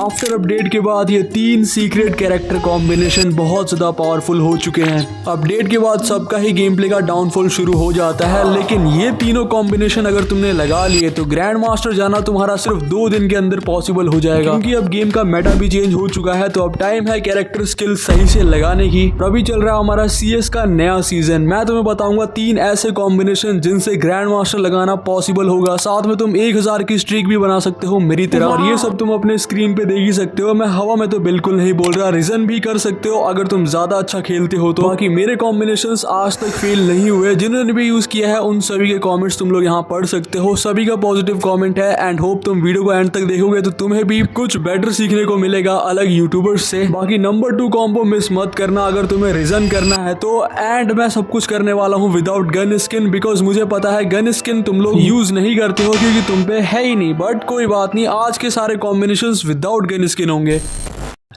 After update के बाद ये 3 सीक्रेट कैरेक्टर कॉम्बिनेशन बहुत ज्यादा पावरफुल हो चुके हैं। अपडेट के बाद सबका ही गेम प्ले का डाउनफॉल शुरू हो जाता है, लेकिन ये तीनों कॉम्बिनेशन अगर तुमने लगा लिए तो ग्रैंड मास्टर जाना तुम्हारा सिर्फ 2 दिन के अंदर पॉसिबल हो जाएगा, क्योंकि अब गेम का मेटा भी चेंज हो चुका है। तो अब टाइम है कैरेक्टर स्किल सही से लगाने की। अभी चल रहा है हमारा CS का नया सीजन। मैं तुम्हें बताऊंगा 3 ऐसे कॉम्बिनेशन जिनसे ग्रैंड मास्टर लगाना पॉसिबल होगा। साथ में तुम 1000 की स्ट्रीक भी बना सकते हो मेरी तरह, और ये सब तुम अपने स्क्रीन पे देख ही सकते हो। मैं हवा में तो बिल्कुल नहीं बोल रहा, रीजन भी कर सकते हो अगर तुम ज्यादा अच्छा खेलते हो तो। बाकी मेरे कॉम्बिनेशंस आज तक फेल नहीं हुए। जिन्होंने भी यूज किया है उन सभी के कमेंट्स तुम लोग यहाँ पढ़ सकते हो। सभी का पॉजिटिव कमेंट है एंड होप तुम वीडियो को एंड तक देखोगे तो तुम्हें भी कुछ बेटर सीखने को मिलेगा अलग यूट्यूबर्स से। बाकी नंबर 2 कॉम्बो मिस मत करना अगर तुम्हें रीजन करना है तो। एंड मैं सब कुछ करने वाला हूँ विदाउट गन स्किन, बिकॉज मुझे पता है गन स्किन तुम लोग यूज नहीं करते हो क्योंकि तुम पे है ही नहीं। बट कोई बात नहीं, आज के सारे कॉम्बिनेशंस विदाउट गन स्किन होंगे।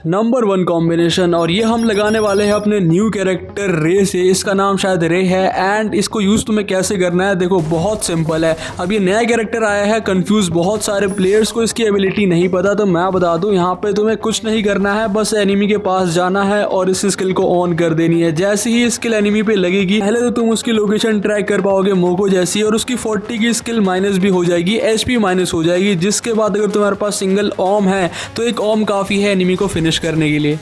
नंबर 1 कॉम्बिनेशन, और ये हम लगाने वाले हैं अपने न्यू कैरेक्टर रे से। इसका नाम शायद रे है एंड इसको यूज तुम्हें कैसे करना है देखो, बहुत सिंपल है। अब ये नया कैरेक्टर आया है, कंफ्यूज बहुत सारे प्लेयर्स को इसकी एबिलिटी नहीं पता, तो मैं बता दूं यहाँ पे तुम्हें कुछ नहीं करना है, बस एनिमी के पास जाना है और इस स्किल को ऑन कर देनी है। जैसे ही स्किल एनिमी पे लगेगी पहले तो तुम उसकी लोकेशन ट्रैक कर पाओगे मोको जैसी, और उसकी 40 की स्किल माइनस भी हो जाएगी, HP माइनस हो जाएगी। जिसके बाद अगर तुम्हारे पास सिंगल ओम है तो एक ओम काफी है एनिमी को फिनिश करने के लिए।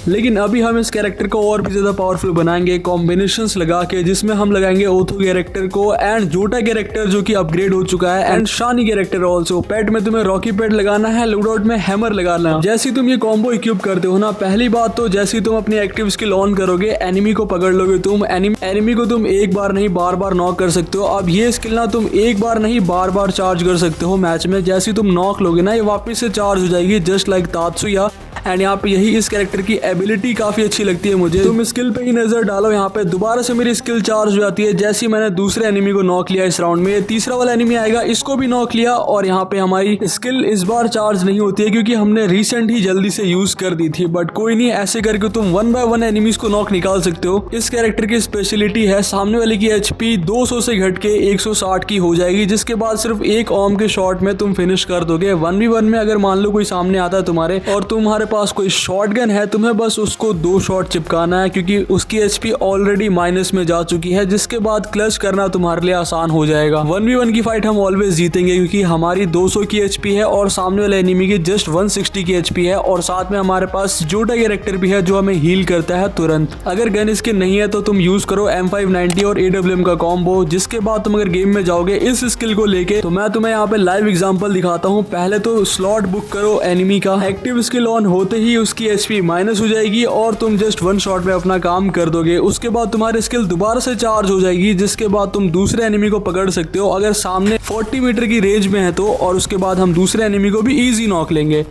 लेकिन अभी हम इस कैरेक्टर को और भी ज्यादा पावरफुल बनाएंगे कॉम्बिनेशंस लगा के, जिसमें हम लगाएंगे ओथो कैरेक्टर को एंड जोटा कैरेक्टर जो कि अपग्रेड हो चुका है एंड शानी कैरेक्टर ऑल्सो। पेट में तुम्हें रॉकी पेट लगाना है, लूडआउट में हैमर लगाना। जैसे तुम ये कॉम्बो इक्विप करते हो ना, पहली बात तो जैसे तुम अपनी एक्टिव स्किल ऑन करोगे एनिमी को पकड़ लोगे तुम। एनिमी को तुम एक बार नहीं बार बार नॉक कर सकते हो। अब ये स्किल ना तुम एक बार नहीं बार बार चार्ज कर सकते हो मैच में। जैसे तुम नॉक लोगे ना ये वापस से चार्ज हो जाएगी जस्ट लाइक तात्सुया। एंड यहाँ पे यही इस कैरेक्टर की एबिलिटी काफी अच्छी लगती है मुझे। तुम स्किल पे ही नजर डालो, यहाँ पे दोबारा से मेरी स्किल चार्ज हो जाती है जैसे मैंने दूसरे एनिमी को नॉक लिया। इस राउंड में तीसरा वाला एनिमी आएगा, इसको भी नॉक लिया, और यहाँ पे हमारी स्किल इस बार चार्ज नहीं होती है क्योंकि हमने रिसेंट ही जल्दी से यूज कर दी थी। बट कोई नहीं, ऐसे करके तुम 1 बाय 1 एनिमीज को नॉक निकाल सकते हो। इस कैरेक्टर की स्पेशलिटी है सामने वाले की HP 200 से घट के 160 की हो जाएगी, जिसके बाद सिर्फ एक ओम के शॉट में तुम फिनिश कर दोगे। 1v1 में अगर मान लो कोई सामने आता है तुम्हारे और तुम्हारे पास कोई शॉटगन है, तुम्हें बस उसको 2 शॉट चिपकाना है क्योंकि उसकी HP ऑलरेडी माइनस में जा चुकी है, जिसके बाद क्लच करना तुम्हारे लिए आसान हो जाएगा। 1v1 की फाइट हम ऑलवेज जीतेंगे क्योंकि हमारी 200 की HP है और सामने वाले एनिमी की जस्ट 160 की HP है, और साथ में हमारे पास जोटा कैरेक्टर भी है जो हमें हील करता है तुरंत। अगर गन स्किन नहीं है तो तुम यूज करो M590 और AWM का कॉम्बो। जिसके बाद तुम अगर गेम में जाओगे इस स्किल को लेके, तो मैं तुम्हें यहाँ पे लाइव एग्जांपल दिखाता हूँ। पहले तो स्लॉट बुक करो एनिमी का, एक्टिव स्किल ऑन होते ही उसकी HP माइनस हो जाएगी और तुम जस्ट 1 शॉट में अपना काम कर दोगे। उसके बाद तुम्हारी स्किल दोबारा से चार्ज हो जाएगी, जिसके बाद तुम दूसरे एनिमी को पकड़ सकते हो अगर सामने 40 मीटर की रेंज में है तो, और उसके बाद हम दूसरे एनिमी को भी इजी नॉक लेंगे।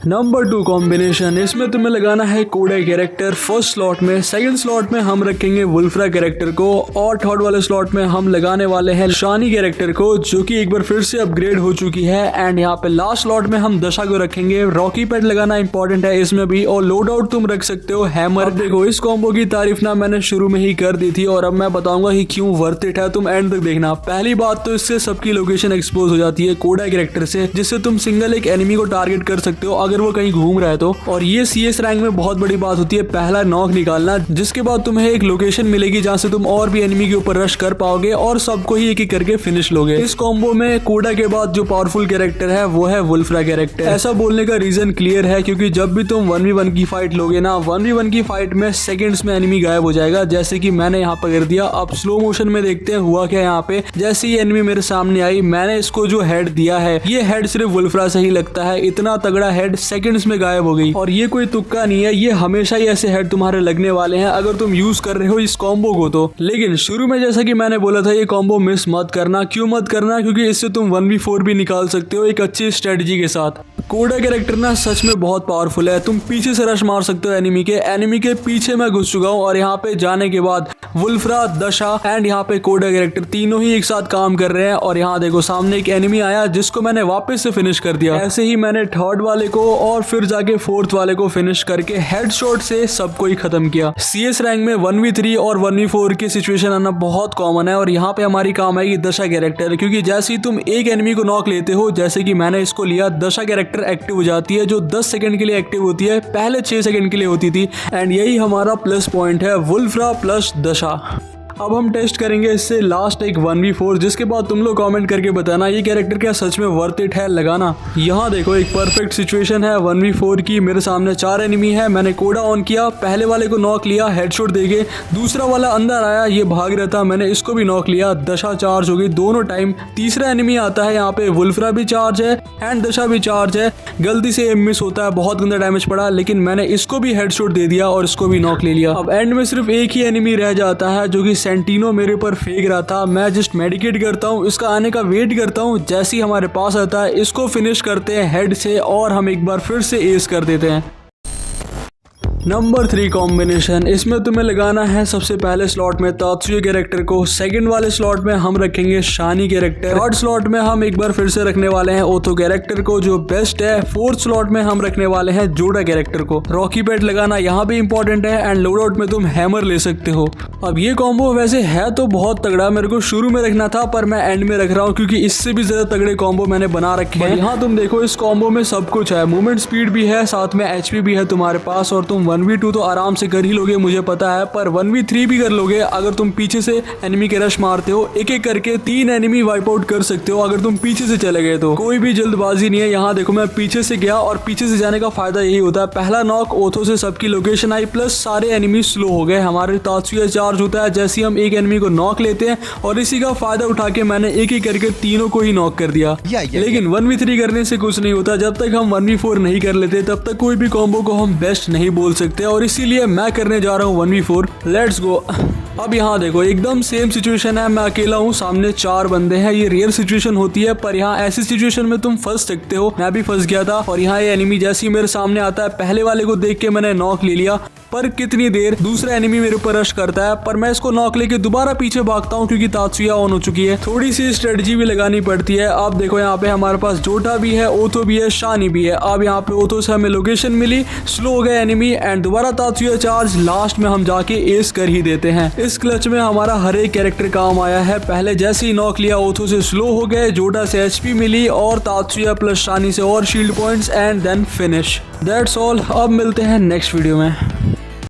नंबर 2 कॉम्बिनेशन, इसमें तुम्हें लगाना है कोडा कैरेक्टर फर्स्ट स्लॉट में। सेकंड स्लॉट में हम रखेंगे वुल्फ्रा कैरेक्टर को, और थर्ड वाले स्लॉट में हम लगाने वाले हैं शानी कैरेक्टर को जो कि एक बार फिर से अपग्रेड हो चुकी है। एंड यहाँ पे लास्ट स्लॉट में हम दशा को रखेंगे। रॉकी पैड लगाना इंपॉर्टेंट है इसमें भी, और लोड आउट तुम रख सकते हो हैमर। देखो इस कॉम्बो की तारीफ ना मैंने शुरू में ही कर दी थी और अब मैं बताऊंगा कि क्यों वर्थ इट है, तुम एंड तक देखना। पहली बात तो इससे सबकी लोकेशन एक्सपोज हो जाती है कोडा कैरेक्टर से, जिससे तुम सिंगल एक एनिमी को टारगेट कर सकते हो अगर वो कहीं घूम रहा है तो। और ये CS रैंक में बहुत बड़ी बात होती है पहला नॉक निकालना, जिसके बाद तुम्हें एक लोकेशन मिलेगी जहां से तुम और भी एनिमी के ऊपर रश कर पाओगे और सबको ही एक एक करके फिनिश लोगे। इस कॉम्बो में कोडा के बाद जो पावरफुल कैरेक्टर है वो है वुल्फ्रा कैरेक्टर। ऐसा बोलने का रीजन क्लियर है क्योंकि जब भी तुम 1v1 की फाइट लोगे ना, 1v1 की फाइट में सेकंड्स में एनिमी गायब हो जाएगा, जैसे कि मैंने यहाँ पर कर दिया। अब स्लो मोशन में देखते हैं हुआ क्या। यहाँ पे जैसे ही एनिमी मेरे सामने आई, मैंने इसको जो हेड दिया है, ये हेड सिर्फ वुल्फ्रा से ही लगता है। इतना तगड़ा हेड सेकंड्स में गायब हो गई, और ये कोई तुक्का नहीं है, ये हमेशा ही ऐसे हेड तुम्हारे लगने वाले हैं अगर तुम यूज कर रहे हो इस कॉम्बो को तो। लेकिन शुरू में जैसा कि मैंने बोला था ये कॉम्बो मिस मत करना। क्यों मत करना? क्योंकि इससे तुम 1v4 भी निकाल सकते हो एक अच्छी स्ट्रेटजी के साथ। कोडा कैरेक्टर ना सच में बहुत पावरफुल है। तुम पीछे से रश मार सकते हो एनिमी के पीछे मैं घुस चुका हूँ, और यहाँ पे जाने के बाद वुल्फ्रा, दशा एंड यहाँ पे कोडा कैरेक्टर तीनों ही एक साथ काम कर रहे हैं। और यहाँ देखो सामने एक एनिमी आया जिसको मैंने वापस से फिनिश कर दिया। ऐसे ही मैंने थर्ड वाले को और फिर जाके फोर्थ वाले को फिनिश करके हेडशॉट से सबको ही खत्म किया। CS रैंक में 1v3 और 1v4 की सिचुएशन आना बहुत कॉमन है, और यहाँ पे हमारी काम आएगी दशा कैरेक्टर, क्योंकि जैसे ही तुम एक एनिमी को नॉक लेते हो, जैसे कि मैंने इसको लिया, दशा कैरेक्टर कैरेक्टर एक्टिव हो जाती है, जो 10 सेकंड के लिए एक्टिव होती है, पहले 6 सेकंड के लिए होती थी। एंड यही हमारा प्लस पॉइंट है, वुल्फ्रा प्लस दशा। अब हम टेस्ट करेंगे इससे लास्ट एक 1v4, जिसके बाद तुम लोग कमेंट करके बताना ये कैरेक्टर क्या सच में वर्थ इट है लगाना। यहाँ देखो एक परफेक्ट सिचुएशन है 1v4 की। मेरे सामने 4 एनिमी है, मैंने कोडा ऑन किया, पहले वाले को नॉक लिया हेडशॉट देके, दूसरा वाला अंदर आया, ये भाग रहा था, मैंने इसको भी नॉक लिया, दशा चार्ज हो गई दोनों टाइम। तीसरा एनिमी आता है, यहाँ पे वुल्फ्रा भी चार्ज है एंड दशा भी चार्ज है। गलती से एम मिस होता है, बहुत गंदा डैमेज पड़ा, लेकिन मैंने इसको भी हेडशॉट दे दिया और इसको भी नॉक ले लिया। अब एंड में सिर्फ एक ही एनिमी रह जाता है, जो कि सेंटिनो मेरे ऊपर फेंक रहा था। मैं जस्ट मेडिकेट करता हूँ, इसका आने का वेट करता हूँ, जैसे ही हमारे पास आता है इसको फिनिश करते हैं हेड से और हम एक बार फिर से एस कर देते हैं। नंबर 3 कॉम्बिनेशन, इसमें तुम्हें लगाना है सबसे पहले स्लॉट में तात्सुया कैरेक्टर को, सेकंड वाले स्लॉट में हम रखेंगे शानी कैरेक्टर, थर्ड स्लॉट में हम एक बार फिर से रखने वाले हैं ओथो कैरेक्टर को जो बेस्ट है, फोर्थ स्लॉट में हम रखने वाले हैं जोडा कैरेक्टर को। रॉकी पैड लगाना यहाँ भी इंपॉर्टेंट है एंड लोड आउट में तुम हैमर ले सकते हो। अब ये कॉम्बो वैसे है तो बहुत तगड़ा, मेरे को शुरू में रखना था पर मैं एंड में रख रहा हूँ क्योंकि इससे भी ज्यादा तगड़े कॉम्बो मैंने बना रखे हैं। यहाँ तुम देखो इस कॉम्बो में सब कुछ है, मूवमेंट स्पीड भी है, साथ में एचपी भी है तुम्हारे पास, और तुम 1v2 तो आराम से कर ही लोगे मुझे पता है, पर 1v3 भी कर लोगे अगर तुम पीछे से एनिमी के रश मारते हो। एक एक करके 3 एनिमी वाइप आउट कर सकते हो अगर तुम पीछे से चले गए तो। कोई भी जल्दबाजी नहीं है। यहाँ देखो मैं पीछे से गया और पीछे से जाने का फायदा यही होता है, पहला नॉक ओथो से सबकी लोकेशन आई, प्लस सारे एनिमी स्लो हो गए, हमारे तात्सुया चार्ज होता है जैसे हम एक एनिमी को नॉक लेते हैं, और इसी का फायदा उठा के मैंने एक एक करके तीनों को ही नॉक कर दिया। लेकिन 1v3 करने से कुछ नहीं होता, जब तक हम 1v4 नहीं कर लेते तब तक कोई भी कॉम्बो को हम बेस्ट नहीं बोल सकते, और इसीलिए मैं करने जा रहा हूँ 1v4। Let's go. अब यहाँ देखो एकदम सेम सिचुएशन है, मैं अकेला हूँ, सामने 4 बंदे हैं। ये रेयर सिचुएशन होती है पर यहाँ ऐसी सिचुएशन में तुम फंस सकते हो, मैं भी फंस गया था। और यहाँ ये एनिमी जैसे ही मेरे सामने आता है, पहले वाले को देख के मैंने नॉक ले लिया, पर कितनी देर दूसरा एनिमी मेरे ऊपर रश करता है, पर मैं इसको नॉक लेके दोबारा पीछे भागता हूँ क्योंकि तात्सुया ऑन हो चुकी है। थोड़ी सी स्ट्रेटजी भी लगानी पड़ती है। अब देखो यहाँ पे हमारे पास जोटा भी है, ओथो भी है, शानी भी है। अब यहाँ पे ओथो से हमें लोकेशन मिली, स्लो हो गए एनिमी एंड दोबारा तात्सुया चार्ज, लास्ट में हम जाके एस कर ही देते हैं। इस क्लच में हमारा हर एक कैरेक्टर काम आया है। पहले जैसे ही नॉक लिया ओथो से स्लो हो गए, जोटा से एचपी मिली और तात्सुया प्लस शानी से और shield points and then finish. That's all. अब मिलते हैं नेक्स्ट वीडियो में।